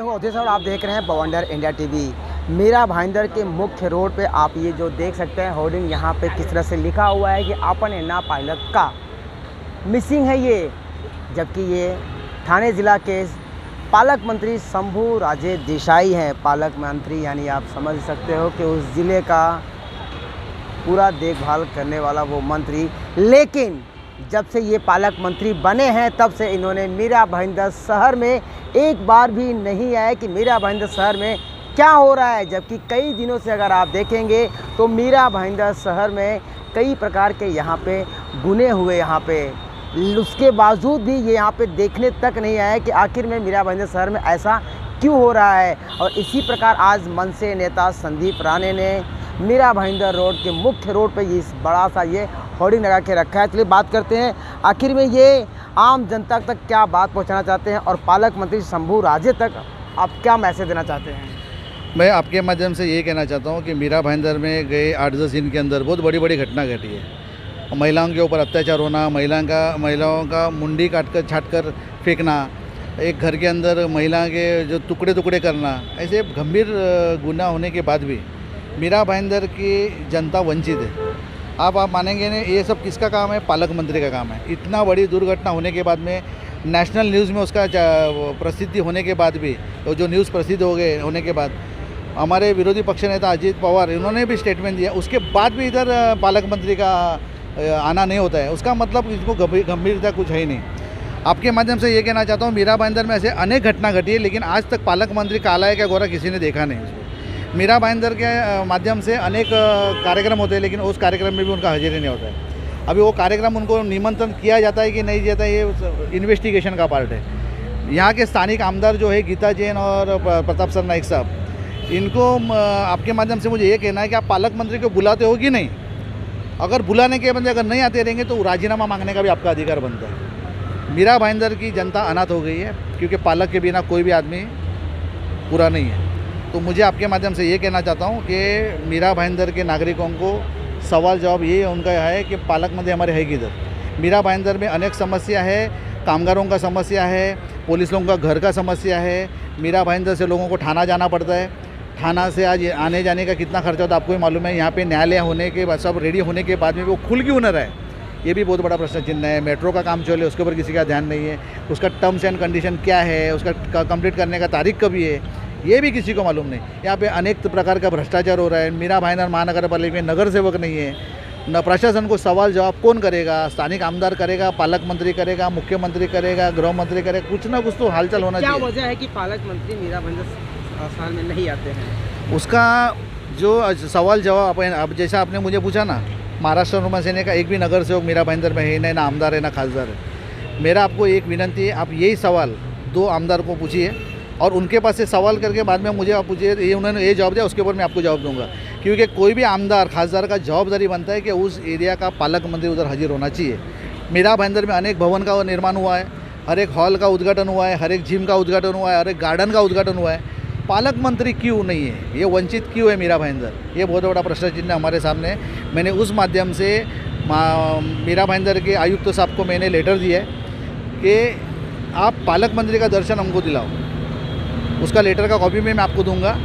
हूँ अवधेश और आप देख रहे हैं बवंडर इंडिया टीवी। मीरा भाईंदर के मुख्य रोड पे आप ये जो देख सकते हैं होर्डिंग, यहाँ पे किस तरह से लिखा हुआ है कि अपन ना पायलट का मिसिंग है ये, जबकि ये ठाणे ज़िला के पालक मंत्री शंभू राजे देसाई हैं। पालक मंत्री यानी आप समझ सकते हो कि उस ज़िले का पूरा देखभाल करने वाला वो मंत्री, लेकिन जब से ये पालक मंत्री बने हैं तब से इन्होंने मीरा भाईंदर शहर में एक बार भी नहीं आया कि मीरा भाईंदर शहर में क्या हो रहा है। जबकि कई दिनों से अगर आप देखेंगे तो मीरा भाईंदर शहर में कई प्रकार के यहाँ पे गुने हुए, यहाँ पे उसके बावजूद भी ये यहाँ पे देखने तक नहीं आया कि आखिर में मीरा भाईंदर शहर में ऐसा क्यों हो रहा है। और इसी प्रकार आज मनसे नेता संदीप राणे ने मीरा भाईंदर रोड के मुख्य रोड पे इस बड़ा सा ये होर्डिंग लगा के रखा है। चलिए बात करते हैं आखिर में ये आम जनता तक क्या बात पहुंचाना चाहते हैं और पालक मंत्री शंभू राजे तक आप क्या मैसेज देना चाहते हैं। मैं आपके माध्यम से ये कहना चाहता हूँ कि मीरा भाईंदर में गए 8-10 दिन के अंदर बहुत बड़ी बड़ी घटना घटी है। महिलाओं के ऊपर अत्याचार होना, महिलाओं का मुंडी छाट कर फेंकना, एक घर के अंदर महिला के जो टुकड़े टुकड़े करना, ऐसे गंभीर गुनाह होने के बाद भी मीरा भाईंदर की जनता वंचित है। आप मानेंगे नहीं, ये सब किसका काम है? पालक मंत्री का काम है। इतना बड़ी दुर्घटना होने के बाद में नेशनल न्यूज़ में उसका प्रसिद्धि होने के बाद भी, तो जो न्यूज़ प्रसिद्ध हो गए होने के बाद हमारे विरोधी पक्ष नेता अजीत पवार इन्होंने भी स्टेटमेंट दिया, उसके बाद भी इधर पालक मंत्री का आना नहीं होता है। उसका मतलब इसको गंभीरता कुछ है ही नहीं। आपके माध्यम से ये कहना चाहता हूँ, मीरा भाईंदर में ऐसे अनेक घटना घटी है, लेकिन आज तक पालक मंत्री काला है क्या गोरा किसी ने देखा नहीं। मीरा भाईंदर के माध्यम से अनेक कार्यक्रम होते हैं, लेकिन उस कार्यक्रम में भी उनका हाजिरी नहीं होता है। अभी वो कार्यक्रम उनको निमंत्रण किया जाता है कि नहीं जाता है, ये इन्वेस्टिगेशन का पार्ट है। यहाँ के स्थानिक आमदार जो है गीता जैन और प्रताप सर नाइक साहब, इनको आपके माध्यम से मुझे ये कहना है कि आप पालक मंत्री को बुलाते हो कि नहीं। अगर बुलाने के बंदे अगर नहीं आते रहेंगे तो राजीनामा मांगने का भी आपका अधिकार बनता है। मीरा भाईंदर की जनता अनाथ हो गई है, क्योंकि पालक के बिना कोई भी आदमी पूरा नहीं है। तो मुझे आपके माध्यम से ये कहना चाहता हूँ कि मीरा भाईंदर के नागरिकों को सवाल जवाब ये उनका है कि पालक मंत्री हमारे है किधर। मीरा भाईंदर में अनेक समस्या है, कामगारों का समस्या है, पुलिस लोगों का घर का समस्या है। मीरा भाईंदर से लोगों को थाना जाना पड़ता है। थाना से आज आने जाने का कितना खर्चा होता है आपको ही मालूम है। यहाँ पे न्यायालय होने के बाद, सब रेडी होने के बाद में वो खुल क्यों न रहा है, ये भी बहुत बड़ा प्रश्न चिन्ह है। मेट्रो का काम चले, उसके ऊपर किसी का ध्यान नहीं है। उसका टर्म्स एंड कंडीशन क्या है, उसका कंप्लीट करने का तारीख कभी है, ये भी किसी को मालूम नहीं। यहाँ पे अनेक प्रकार का भ्रष्टाचार हो रहा है। मीरा भाईंदर महानगर पालिका में नगर सेवक नहीं है, न प्रशासन को सवाल जवाब कौन करेगा? स्थानिक आमदार करेगा, पालक मंत्री करेगा, मुख्यमंत्री करेगा, गृह मंत्री करेगा, कुछ ना कुछ तो हालचाल होना चाहिए। क्या वजह है कि पालक मंत्री मीरा भाईंदर शहर में नहीं आते हैं? उसका जो सवाल जवाब अब जैसा आपने मुझे पूछा ना, महाराष्ट्र नर्मदा सेना का एक भी नगर सेवक मीरा भाईंदर में है, ना आमदार है, ना खासदार है। मेरा आपको एक विनंती है, आप यही सवाल 2 आमदार को पूछिए और उनके पास से सवाल करके बाद में मुझे आप पूछिए, ये उन्होंने ये जवाब दिया, उसके ऊपर मैं आपको जवाब दूंगा। क्योंकि कोई भी आमदार खासदार का जवाबदारी बनता है कि उस एरिया का पालक मंत्री उधर हाजिर होना चाहिए। मीरा भाईंदर में अनेक भवन का निर्माण हुआ है, हर एक हॉल का उद्घाटन हुआ है, हर एक जिम का उद्घाटन हुआ है, हर एक गार्डन का उद्घाटन हुआ है। पालक मंत्री क्यों नहीं है, ये वंचित क्यों है मीरा भाईंदर, ये बहुत बड़ा प्रश्न चिन्ह हमारे सामने है। मैंने उस माध्यम से मीरा भाईंदर के आयुक्त साहब को मैंने लेटर दिया है कि आप पालक मंत्री का दर्शन हमको दिलाओ। उसका लेटर का कॉपी मैं आपको दूंगा।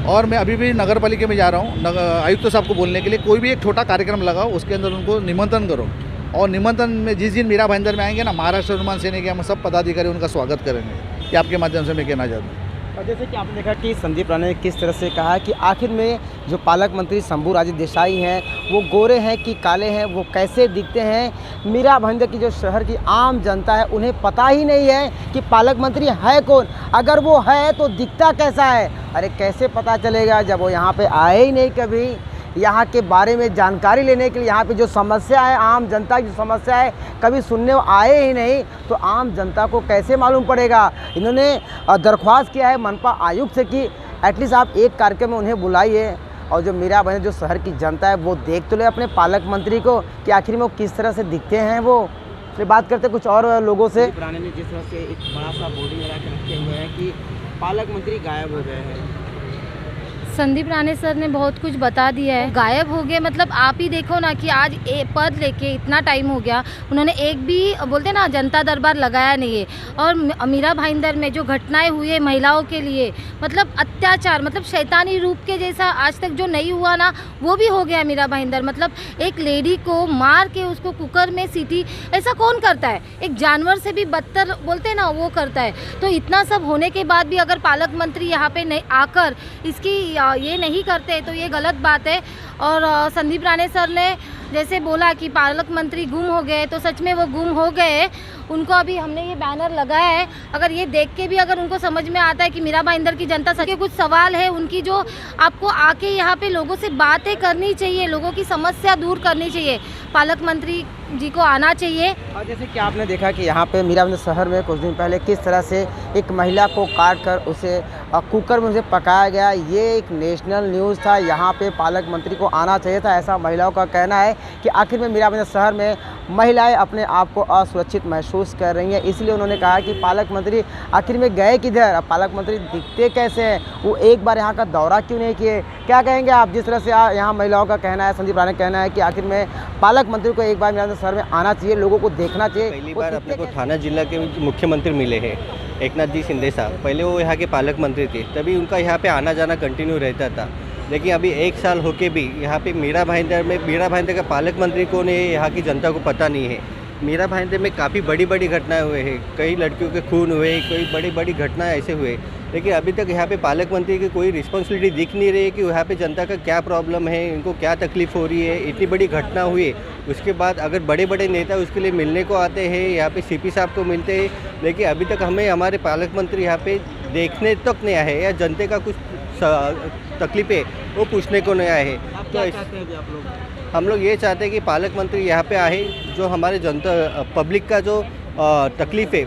और मैं अभी भी नगर पालिका में जा रहा हूँ आयुक्त साहब को बोलने के लिए, कोई भी एक छोटा कार्यक्रम लगाओ, उसके अंदर उनको निमंत्रण करो। और निमंत्रण में जिस दिन मीरा भाईंदर में आएंगे ना, महाराष्ट्र नर्मदा सेना के हम सब पदाधिकारी उनका स्वागत करेंगे। ये आपके माध्यम से मैं कहना चाहता हूँ। और जैसे कि आपने देखा कि संदीप राणे ने किस तरह से कहा कि आखिर में जो पालक मंत्री शंभू राजे देसाई हैं वो गोरे हैं कि काले हैं, वो कैसे दिखते हैं। मीरा भाईंदर की जो शहर की आम जनता है उन्हें पता ही नहीं है कि पालक मंत्री है कौन। अगर वो है तो दिखता कैसा है? अरे कैसे पता चलेगा जब वो यहाँ पे आए ही नहीं, कभी यहाँ के बारे में जानकारी लेने के लिए, यहाँ पे जो समस्या है, आम जनता की समस्या है, कभी सुनने आए ही नहीं, तो आम जनता को कैसे मालूम पड़ेगा। इन्होंने दरख्वास्त किया है मनपा आयुक्त से कि एटलीस्ट आप एक कार्यक्रम में उन्हें बुलाइए और जो मीरा भाईंदर जो शहर की जनता है वो देख तो ले अपने पालक मंत्री को कि आखिर में वो किस तरह से दिखते हैं। वो फिर बात करते कुछ और लोगों से। पुराने ने जिस तरह से एक बड़ा सा बोर्डिंग लगा के रखे हुए हैं कि पालक मंत्री गायब हो गए हैं। संदीप राणे सर ने बहुत कुछ बता दिया है। गायब हो गए मतलब आप ही देखो ना कि आज पद लेके इतना टाइम हो गया, उन्होंने एक भी बोलते ना जनता दरबार लगाया नहीं है। और मीरा भाईंदर में जो घटनाएं हुई है महिलाओं के लिए, मतलब अत्याचार, मतलब शैतानी रूप के जैसा आज तक जो नहीं हुआ ना वो भी हो गया मीरा भाईंदर। मतलब एक लेडी को मार के उसको कुकर में सीटी, ऐसा कौन करता है? एक जानवर से भी बदतर बोलते ना वो करता है। तो इतना सब होने के बाद भी अगर पालक मंत्री यहाँ पे नहीं आकर इसकी ये नहीं करते तो ये गलत बात है। और संदीप राणे सर ने जैसे बोला कि पालक मंत्री गुम हो गए, तो सच में वो गुम हो गए। उनको अभी हमने ये बैनर लगाया है, अगर ये देख के भी अगर उनको समझ में आता है कि मीरा भाईंदर की जनता सच के कुछ सवाल है उनकी, जो आपको आके यहाँ पे लोगों से बातें करनी चाहिए, लोगों की समस्या दूर करनी चाहिए, पालक मंत्री जी को आना चाहिए। और जैसे कि आपने देखा कि यहाँ पे मीरा भाईंदर शहर में कुछ दिन पहले किस तरह से एक महिला को काट कर उसे कुकर में उसे पकाया गया, ये एक नेशनल न्यूज़ था। यहाँ पे पालक मंत्री को आना चाहिए था, ऐसा महिलाओं का कहना है कि आखिर में मीरा भाईंदर शहर में महिलाएं अपने आप को असुरक्षित महसूस कर रही हैं। इसलिए उन्होंने कहा कि पालक मंत्री आखिर में गए किधर, अब पालक मंत्री दिखते कैसे हैं, वो एक बार यहाँ का दौरा क्यों नहीं किए। क्या कहेंगे आप, जिस तरह से यहाँ महिलाओं का कहना है, संदीप राणे का कहना है कि आखिर में पालक मंत्री को एक बार मीरा भाईंदर शहर में आना चाहिए, लोगों को देखना चाहिए। पहली बार अपने को थाना जिला के मुख्यमंत्री मिले हैं एकनाथ जी शिंदे साहब। पहले वो यहाँ के पालक मंत्री थे, तभी उनका यहाँ पे आना जाना कंटिन्यू रहता था। लेकिन अभी 1 साल होके भी यहाँ पे मीरा भाईंदर का पालक मंत्री कौन है यहाँ की जनता को पता नहीं है। मीरा भाईंदर में काफ़ी बड़ी बड़ी घटनाएं हुए हैं, कई लड़कियों के खून हुए, कई बड़ी बड़ी घटनाएं ऐसे हुए, लेकिन अभी तक यहाँ पे पालक मंत्री की कोई रिस्पॉन्सिबिलिटी दिख नहीं रही है कि यहाँ पे जनता का क्या प्रॉब्लम है, इनको क्या तकलीफ़ हो रही है। इतनी बड़ी घटना हुई है, उसके बाद अगर बड़े बड़े नेता उसके लिए मिलने को आते हैं, यहाँ पे सीपी साहब को मिलते हैं, लेकिन अभी तक हमें हमारे पालक मंत्री यहाँ पे देखने तक नहीं आए हैं, या जनता का कुछ तकलीफ़ें वो पूछने को नहीं आए हैं। तो हम लोग ये चाहते हैं कि पालक मंत्री यहाँ पे आए, जो हमारे जनता पब्लिक का जो तकलीफ़ है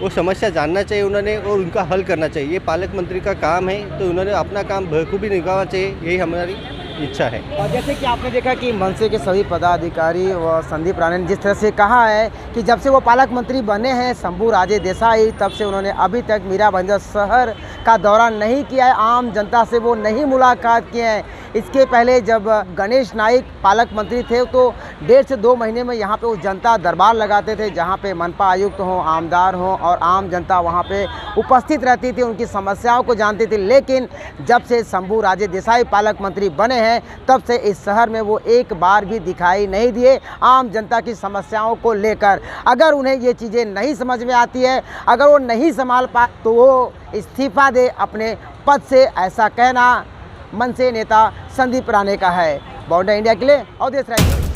वो समस्या जानना चाहिए उन्होंने और उनका हल करना चाहिए। ये पालक मंत्री का काम है, तो उन्होंने अपना काम बखूबी निभाना चाहिए, यही हमारी इच्छा है। और जैसे कि आपने देखा कि मनसे के सभी पदाधिकारी व संदीप राणे ने जिस तरह से कहा है कि जब से वो पालक मंत्री बने हैं शंभू राजे देसाई, तब से उन्होंने अभी तक मीरा भाईंदर शहर का दौरा नहीं किया है, आम जनता से वो नहीं मुलाकात किए हैं। इसके पहले जब गणेश नाइक पालक मंत्री थे तो 1.5 से 2 महीने में यहाँ पे वो जनता दरबार लगाते थे, जहाँ पे मनपा आयुक्त हों, आमदार हों और आम जनता वहाँ पे उपस्थित रहती थी, उनकी समस्याओं को जानती थी। लेकिन जब से शंभू राजे देसाई पालक मंत्री बने हैं तब से इस शहर में वो एक बार भी दिखाई नहीं दिए आम जनता की समस्याओं को लेकर। अगर उन्हें ये चीज़ें नहीं समझ में आती है, अगर वो नहीं संभाल पाए तो वो इस्तीफा दे अपने पद से, ऐसा कहना मनसे नेता संदीप राणे का है। बॉन्डर इंडिया के लिए अवधेश राय।